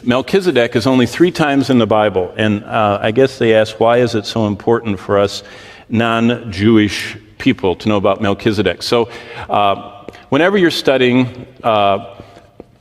Melchizedek is only 3 times in the Bible, and I guess they ask, why is it so important for us non-Jewish people to know about Melchizedek? So whenever you're studying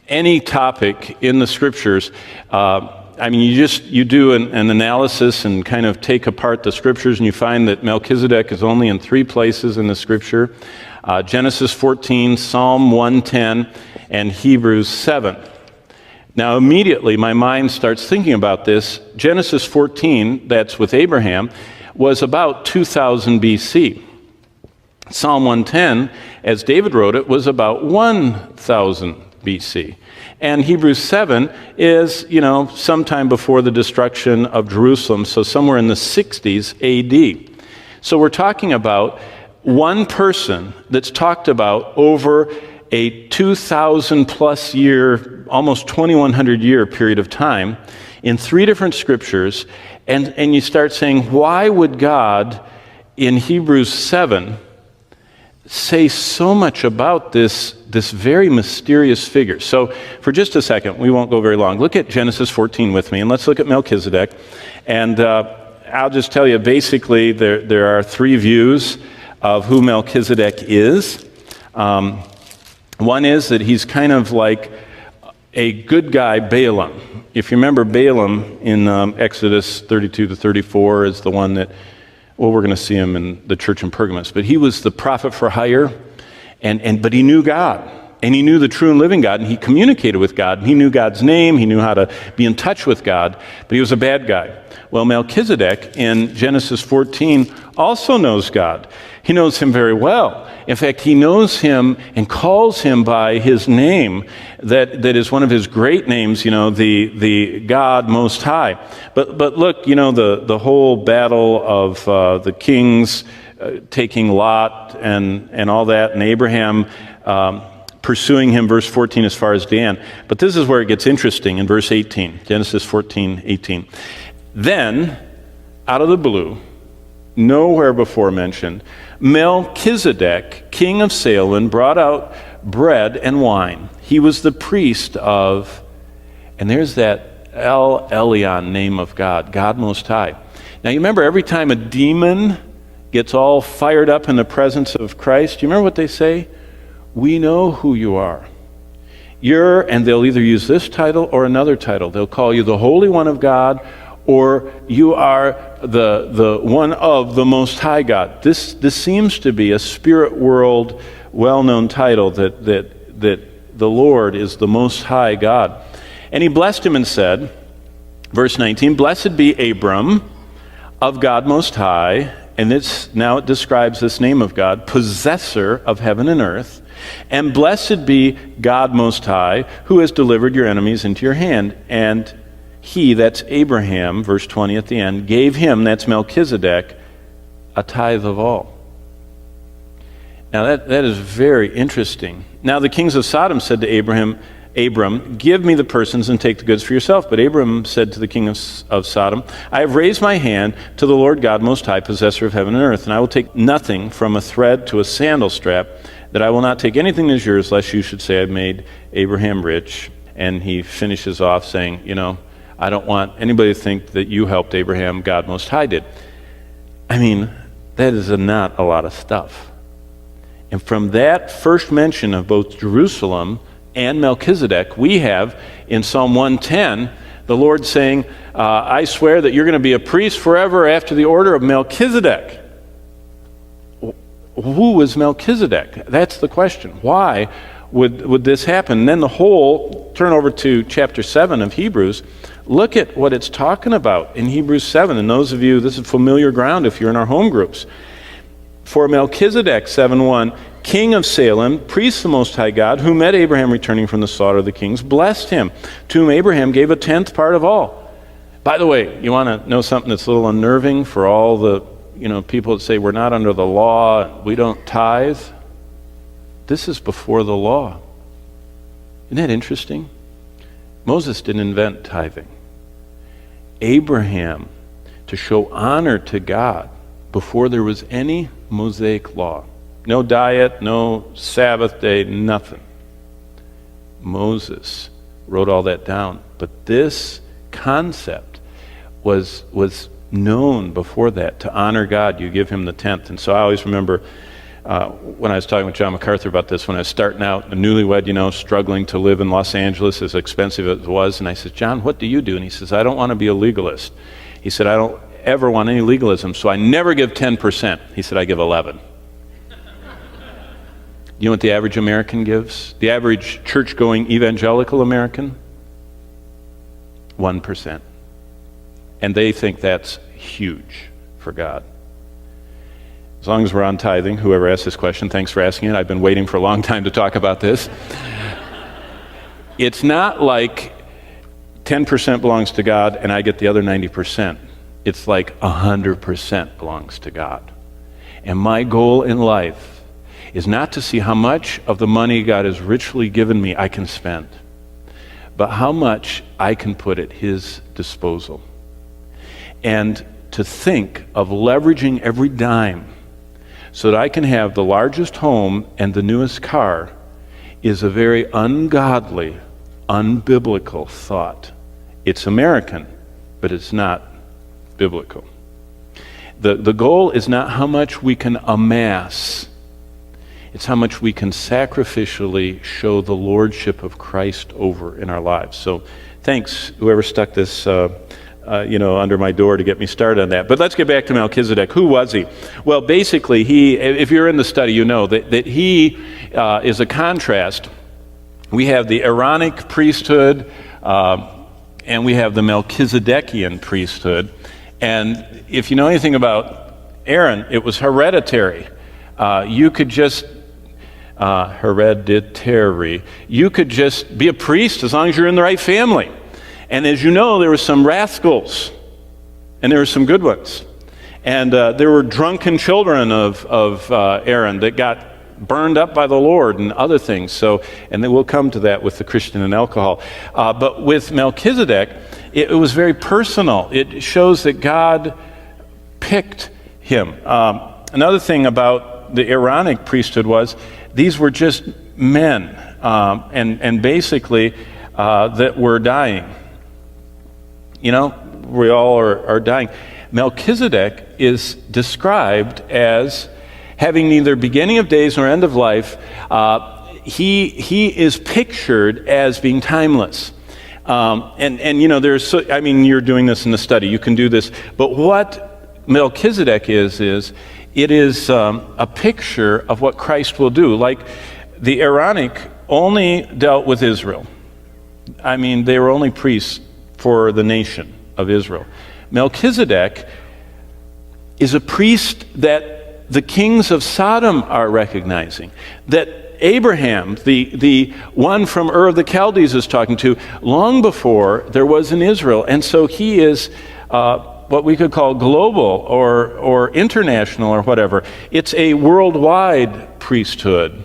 any topic in the scriptures, you do an analysis and kind of take apart the scriptures, and you find that Melchizedek is only in 3 places in the scripture: Genesis 14, Psalm 110, and Hebrews 7. Now immediately my mind starts thinking about this. Genesis 14, that's with Abraham, was about 2000 BC. Psalm 110, as David wrote it, was about 1000 BC. And Hebrews 7 is, sometime before the destruction of Jerusalem, so somewhere in the 60s AD. So we're talking about one person that's talked about over a 2,000 plus year, almost 2,100 year period of time in 3 different scriptures. And you start saying, why would God in Hebrews 7 say so much about this very mysterious figure? So for just a second, we won't go very long. Look at Genesis 14 with me, and let's look at Melchizedek. And I'll just tell you, basically, there are 3 views of who Melchizedek is. One is that he's kind of like a good guy Balaam. If you remember, Balaam in Exodus 32 to 34 is the one that, well, we're going to see him in the church in Pergamos, but he was the prophet for hire, but he knew God, and he knew the true and living God, and he communicated with God, and he knew God's name, he knew how to be in touch with God, but he was a bad guy. Well, Melchizedek in Genesis 14 also knows God. He knows him very well. In fact, he knows him and calls him by his name that is one of his great names, the God Most High. But look, the whole battle of the kings taking Lot and all that, and Abraham pursuing him, verse 14, as far as Dan. But this is where it gets interesting in verse 18, Genesis 14, 18. Then, out of the blue, nowhere before mentioned, Melchizedek, king of Salem, brought out bread and wine. He was the priest of, and there's that El Elyon, name of God, God Most High. Now you remember, every time a demon gets all fired up in the presence of Christ, you remember what they say? We know who you are. And they'll either use this title or another title. They'll call you the Holy One of God, or you are the one of the Most High God. This seems to be a spirit world well-known title that the Lord is the Most High God. And he blessed him and said, verse 19, blessed be Abram of God Most High, and now it describes this name of God, possessor of heaven and earth, and blessed be God Most High, who has delivered your enemies into your hand. And he, that's Abraham, verse 20 at the end, gave him, that's Melchizedek, a tithe of all. Now that is very interesting. Now the kings of Sodom said to Abram, give me the persons and take the goods for yourself. But Abram said to the king of Sodom, I have raised my hand to the Lord God Most High, possessor of heaven and earth, and I will take nothing from a thread to a sandal strap, that I will not take anything that is yours, lest you should say I've made Abraham rich. And he finishes off saying, I don't want anybody to think that you helped Abraham, God Most High did. That is not a lot of stuff. And from that first mention of both Jerusalem and Melchizedek, we have in Psalm 110, the Lord saying, I swear that you're going to be a priest forever after the order of Melchizedek. Who was Melchizedek? That's the question. Why would this happen? And then turn over to chapter 7 of Hebrews. Look at what it's talking about in Hebrews 7. And those of you, this is familiar ground if you're in our home groups. For Melchizedek, 7:1, king of Salem, priest of the Most High God, who met Abraham returning from the slaughter of the kings, blessed him, to whom Abraham gave a 10th part of all. By the way, you want to know something that's a little unnerving for all the people that say we're not under the law, we don't tithe? This is before the law. Isn't that interesting? Moses didn't invent tithing. Abraham, to show honor to God before there was any Mosaic law. No diet, no Sabbath day, nothing. Moses wrote all that down. But this concept was known before that. To honor God, you give him the tenth. And so I always remember when I was talking with John MacArthur about this, when I was starting out, a newlywed, struggling to live in Los Angeles, as expensive as it was. And I said, John, what do you do? And he says, I don't want to be a legalist. He said, I don't ever want any legalism, so I never give 10%. He said, I give 11. You know what the average American gives? The average church-going evangelical American? 1%. And they think that's huge for God. As long as we're on tithing, whoever asked this question, thanks for asking it. I've been waiting for a long time to talk about this. It's not like 10% belongs to God and I get the other 90%. It's like 100% belongs to God. And my goal in life is not to see how much of the money God has richly given me I can spend, but how much I can put at his disposal. And to think of leveraging every dime so that I can have the largest home and the newest car is a very ungodly, unbiblical thought. It's American, but it's not biblical. The goal is not how much we can amass. It's how much we can sacrificially show the lordship of Christ over in our lives. So thanks, whoever stuck this under my door to get me started on that. But let's get back to Melchizedek. Who was he? Well, basically, if you're in the study, you know that he is a contrast. We have the Aaronic priesthood, and we have the Melchizedekian priesthood. And if you know anything about Aaron, it was hereditary. You could just hereditary. You could just be a priest as long as you're in the right family. And as you know, there were some rascals, and there were some good ones. And there were drunken children of Aaron that got burned up by the Lord and other things. So, and then we'll come to that with the Christian and alcohol. But with Melchizedek, it was very personal. It shows that God picked him. Another thing about the Aaronic priesthood was these were just men, and basically that were dying. We all are dying. Melchizedek is described as having neither beginning of days nor end of life. He is pictured as being timeless. You're doing this in the study. You can do this. But what Melchizedek is it is a picture of what Christ will do. Like the Aaronic only dealt with Israel. They were only priests for the nation of Israel. Melchizedek is a priest that the kings of Sodom are recognizing, that Abraham, the one from Ur of the Chaldees, is talking to long before there was in Israel. And so he is what we could call global or international or whatever. It's a worldwide priesthood.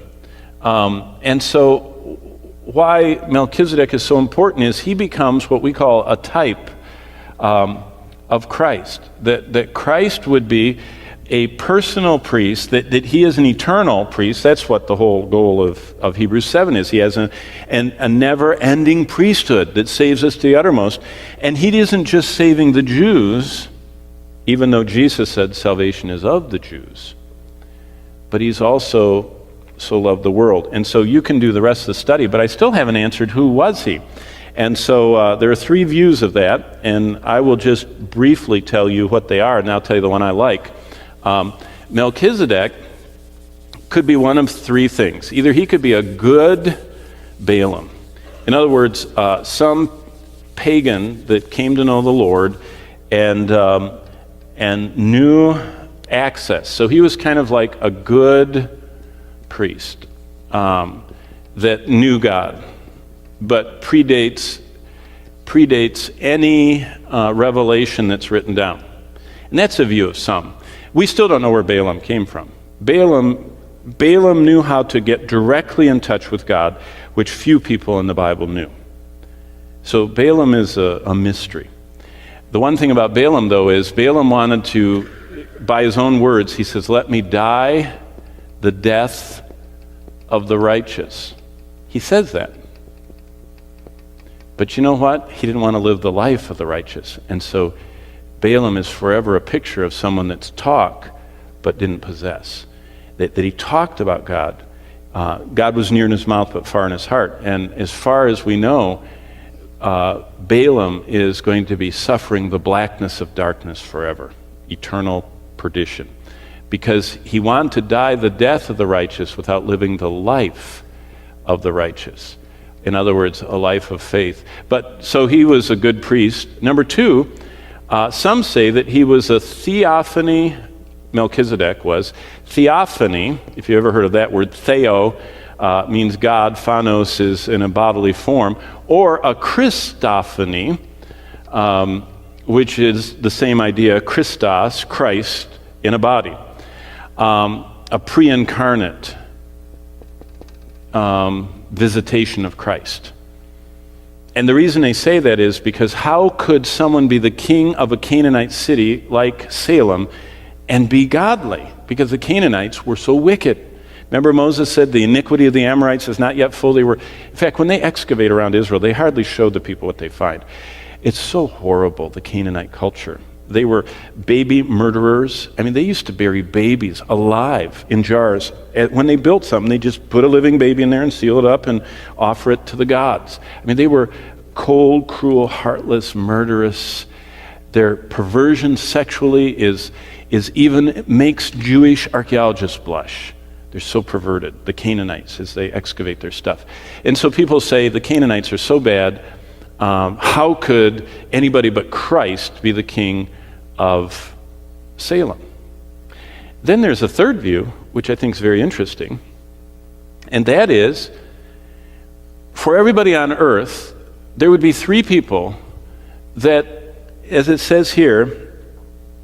And so why Melchizedek is so important is he becomes what we call a type of Christ. That Christ would be a personal priest, that he is an eternal priest. That's what the whole goal of Hebrews 7 is. He has a never-ending priesthood that saves us to the uttermost. And he isn't just saving the Jews, even though Jesus said salvation is of the Jews, but he's also so loved the world. And so you can do the rest of the study, but I still haven't answered who was he. And so there are three views of that, and I will just briefly tell you what they are, and I'll tell you the one I like. Melchizedek could be one of three things. Either he could be a good Balaam. In other words, some pagan that came to know the Lord and knew access. So he was kind of like a good priest that knew God, but predates any revelation that's written down. And that's a view of some. We still don't know where Balaam came from. Balaam knew how to get directly in touch with God, which few people in the Bible knew. So Balaam is a mystery. The one thing about Balaam, though, is Balaam wanted to, by his own words, he says, "Let me die the death of the righteous." He says that. But you know what? He didn't want to live the life of the righteous. And so Balaam is forever a picture of someone that's talk but didn't possess. That he talked about God. God was near in his mouth but far in his heart. And as far as we know, Balaam is going to be suffering the blackness of darkness forever, eternal perdition, because he wanted to die the death of the righteous without living the life of the righteous. In other words, a life of faith. But so he was a good priest. Number two, some say that he was a theophany. Melchizedek was. Theophany, if you ever heard of that word, theo means God, phanos is in a bodily form, or a Christophany, which is the same idea, Christos, Christ, in a body. A pre-incarnate visitation of Christ. And the reason they say that is because how could someone be the king of a Canaanite city like Salem and be godly? Because the Canaanites were so wicked. Remember Moses said the iniquity of the Amorites is not yet full. In fact, when they excavate around Israel, they hardly show the people what they find. It's so horrible, the Canaanite culture. They were baby murderers. I mean, they used to bury babies alive in jars. When they built something, they just put a living baby in there and seal it up and offer it to the gods. I mean, they were cold, cruel, heartless, murderous. Their perversion sexually is even makes Jewish archaeologists blush. They're so perverted, the Canaanites, as they excavate their stuff. And so people say the Canaanites are so bad, how could anybody but Christ be the king of Salem? Then there's a third view, which I think is very interesting, and that is, for everybody on earth, there would be three people that, as it says here,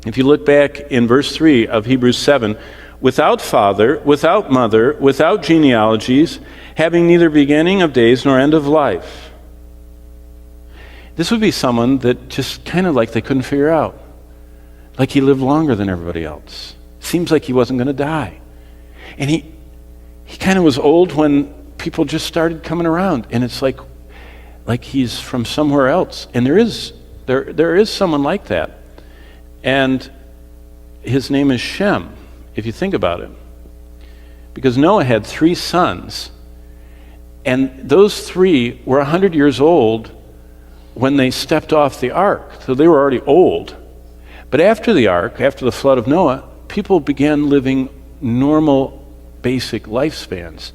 if you look back in verse 3 of Hebrews 7, without father, without mother, without genealogies, having neither beginning of days nor end of life. This would be someone that just kind of like they couldn't figure out. Like he lived longer than everybody else. Seems like he wasn't going to die. And he kind of was old when people just started coming around. And it's like he's from somewhere else. And there is someone like that. And his name is Shem, if you think about it. Because Noah had 3 sons. And those 3 were 100 years old when they stepped off the ark. So they were already old. But after the ark, after the flood of Noah, people began living normal, basic lifespans.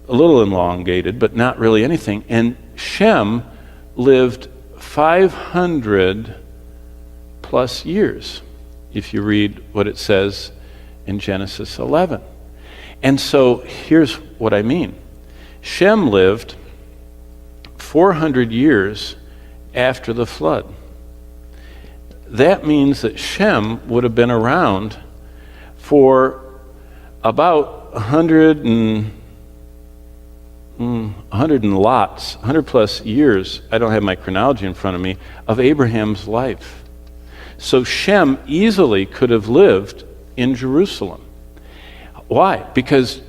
A little elongated, but not really anything. And Shem lived 500 plus years, if you read what it says in Genesis 11. And so here's what I mean. Shem lived 400 years after the flood. That means that Shem would have been around for about 100 plus years, I don't have my chronology in front of me, of Abraham's life. So Shem easily could have lived in Jerusalem. Why? Because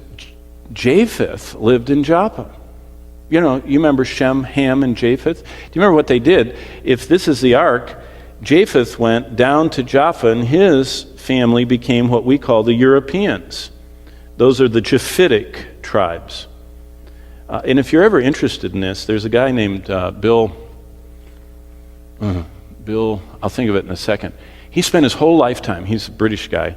Japheth lived in Joppa. You know, you remember Shem, Ham, and Japheth? Do you remember what they did? If this is the ark, Japheth went down to Joppa, and his family became what we call the Europeans. Those are the Japhetic tribes. And if you're ever interested in this, there's a guy named Bill, I'll think of it in a second. He spent his whole lifetime, he's a British guy,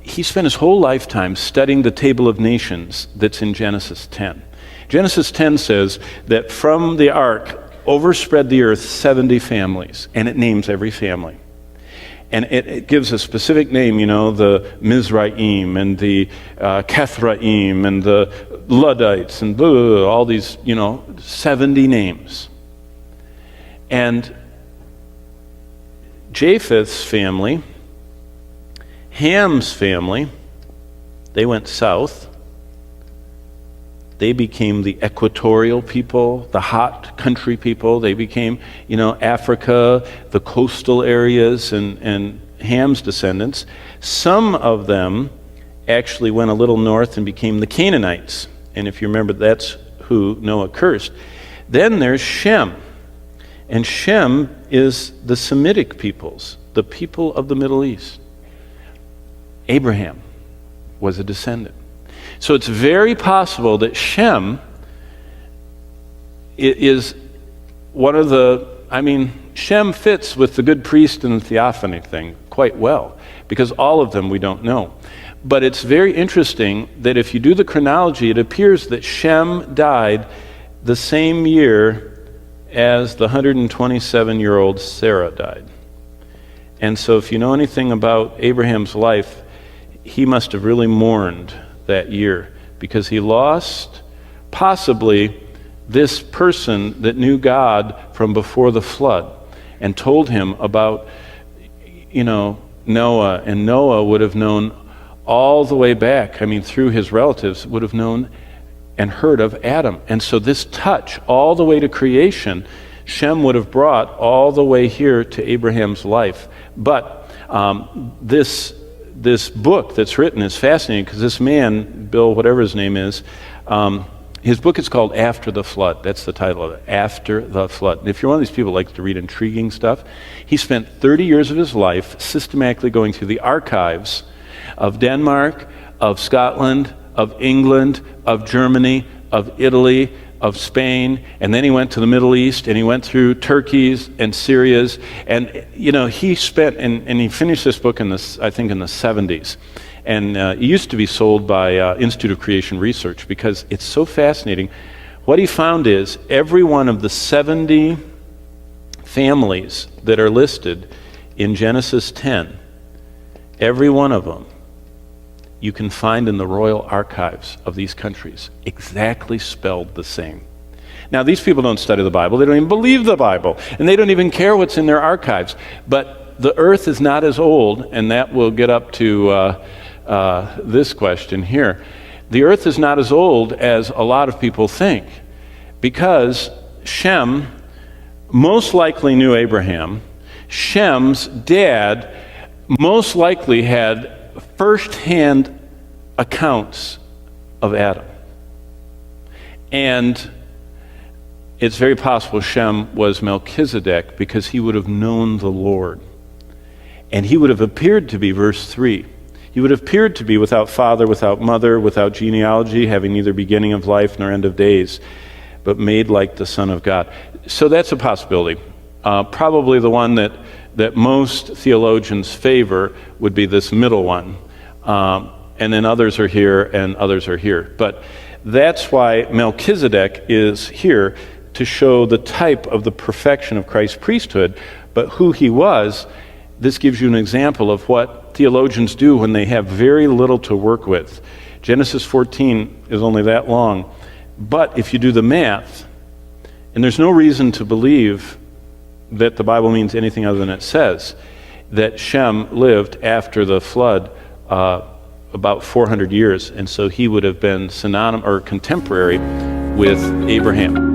he spent his whole lifetime studying the table of nations that's in Genesis 10. Genesis 10 says that from the ark overspread the earth 70 families, and it names every family. And it gives a specific name, you know, the Mizraim and the Kethraim and the Luddites and all these, 70 names. And Japheth's family, Ham's family, they went south. They became the equatorial people, the hot country people. They became, Africa, the coastal areas, and Ham's descendants. Some of them actually went a little north and became the Canaanites. And if you remember, that's who Noah cursed. Then there's Shem. And Shem is the Semitic peoples, the people of the Middle East. Abraham was a descendant. So it's very possible that Shem is one of Shem fits with the good priest and the theophany thing quite well, because all of them we don't know. But it's very interesting that if you do the chronology, it appears that Shem died the same year as the 127-year-old Sarah died. And so if you know anything about Abraham's life, he must have really mourned that year, because he lost possibly this person that knew God from before the flood and told him about, Noah. And Noah would have known all the way back, through his relatives, would have known and heard of Adam. And so this touch all the way to creation, Shem would have brought all the way here to Abraham's life. But this book that's written is fascinating, because this man, Bill, whatever his name is, his book is called After the Flood. That's the title of it, After the Flood. And if you're one of these people who likes to read intriguing stuff, he spent 30 years of his life systematically going through the archives of Denmark, of Scotland, of England, of Germany, of Italy, of Spain, and then he went to the Middle East, and he went through Turkey's and Syria's, and he spent, and he finished this book in the 70s, and it used to be sold by Institute of Creation Research, because it's so fascinating. What he found is every one of the 70 families that are listed in Genesis 10, every one of them you can find in the royal archives of these countries, exactly spelled the same. Now, these people don't study the Bible, they don't even believe the Bible, and they don't even care what's in their archives. But the earth is not as old, and that will get up to this question here. The earth is not as old as a lot of people think, because Shem most likely knew Abraham. Shem's dad most likely had first-hand accounts of Adam. And it's very possible Shem was Melchizedek, because he would have known the Lord. And he would have appeared to be, verse 3, he would have appeared to be without father, without mother, without genealogy, having neither beginning of life nor end of days, but made like the Son of God. So that's a possibility. Probably the one that most theologians favor would be this middle one. And then others are here and others are here. But that's why Melchizedek is here, to show the type of the perfection of Christ's priesthood. But who he was, this gives you an example of what theologians do when they have very little to work with. Genesis 14 is only that long. But if you do the math, and there's no reason to believe that the Bible means anything other than it says, that Shem lived after the flood about 400 years, and so he would have been synonymous or contemporary with Abraham.